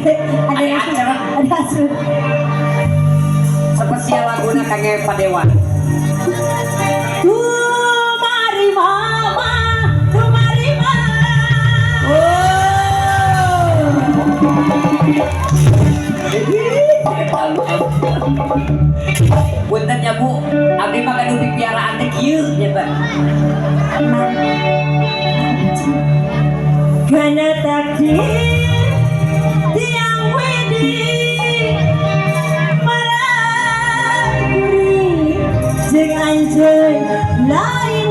Ada yang ada asli. Spesial laguna kangge padewan. Tumari mama, tumari mama. Punten ya Bu, abdi mah kanu pipiaraan teh kieu nya teh. Karena takdir tiang wedi maraguri jeung anjeun lain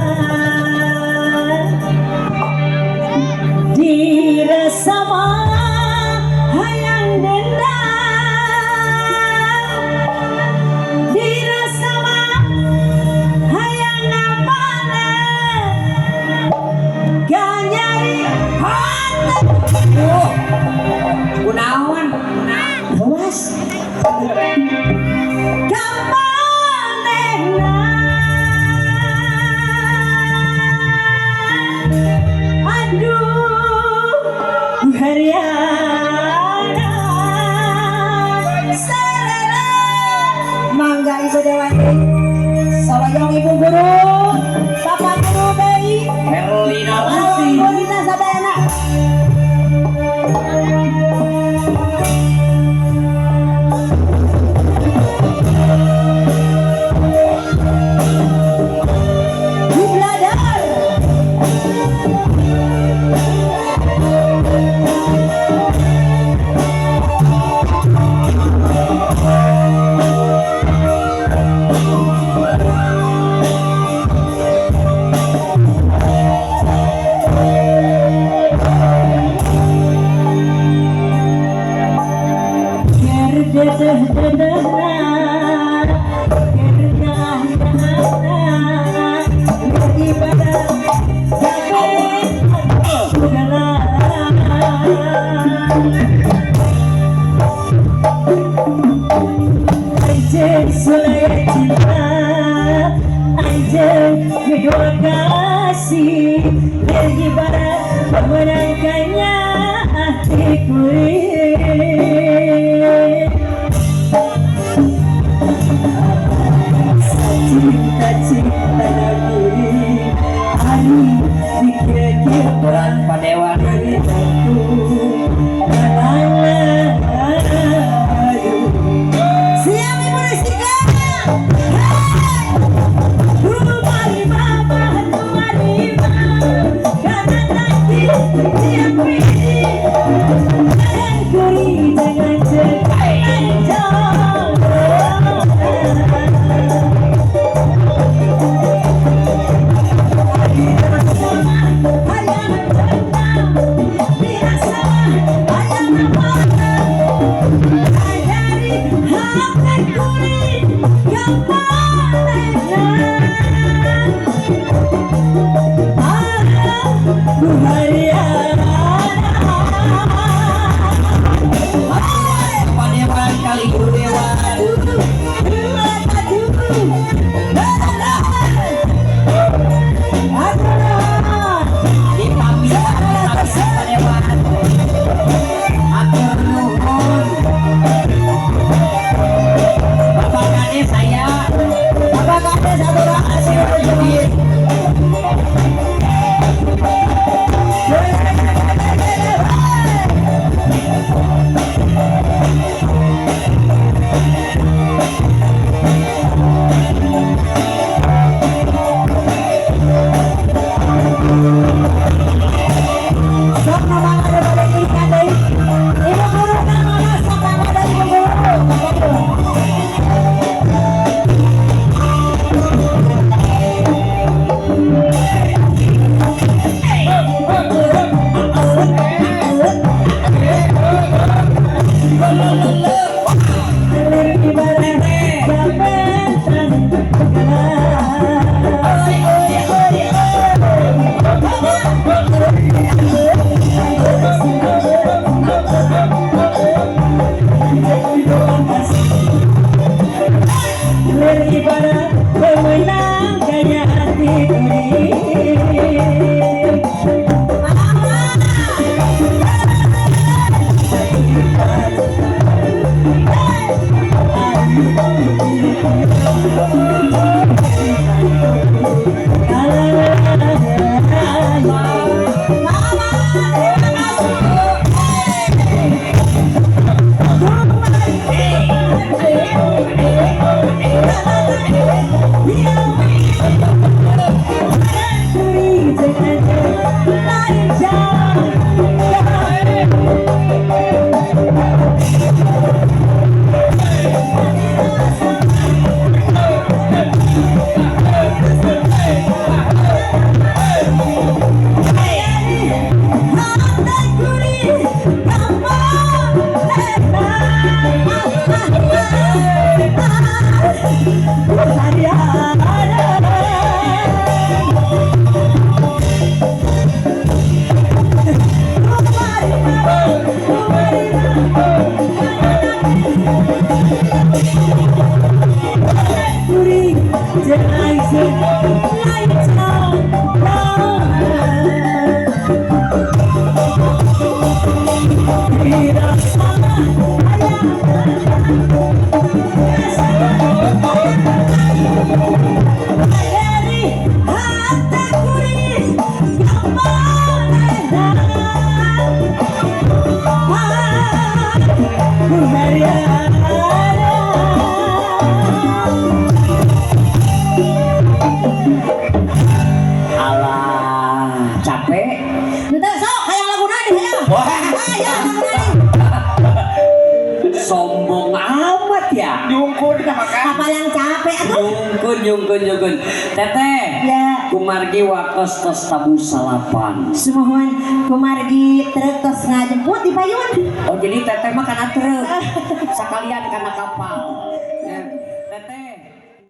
jangdangan dirasa mah hayang dendam dirasa mah hayang napana ganyari hati Kunaon? awas kamanehna aduh Haryana sarana mangga ibu dewati salayang ibu guru bapak guru bayi Herlina Halo, Lucy. Bolina Sadayana. Bladar. Kasih pergi barat memenangkannya hatiku. Cinta-cinta negeri hari dikira-kira Berat padewan. siap ibu Rizkika. Tumari mama, tumari mama, karena takdir tiap wedi jangan kuri, jangan cekai jangan. Padewan kali guru dewan. Di pamitan tapi padewan. Atur nuhun. Bapak Kades saya. Bapak Kades satu Hasil rezeki. Alah, capek. Henteu sok hayang laguna deui hayang. Wah. Hayang laguna deui. Sombong amat ya. Diungkur kita makan. Apa yang capek atuh? Yungkun. Teteh. Ya. Kumargi wakos tos tabu salapan. Sumohon kumargi truk tos ngajemput di payun. Oh jadi teteh mah kana truk. Sekalian kana kapal. Ya, teteh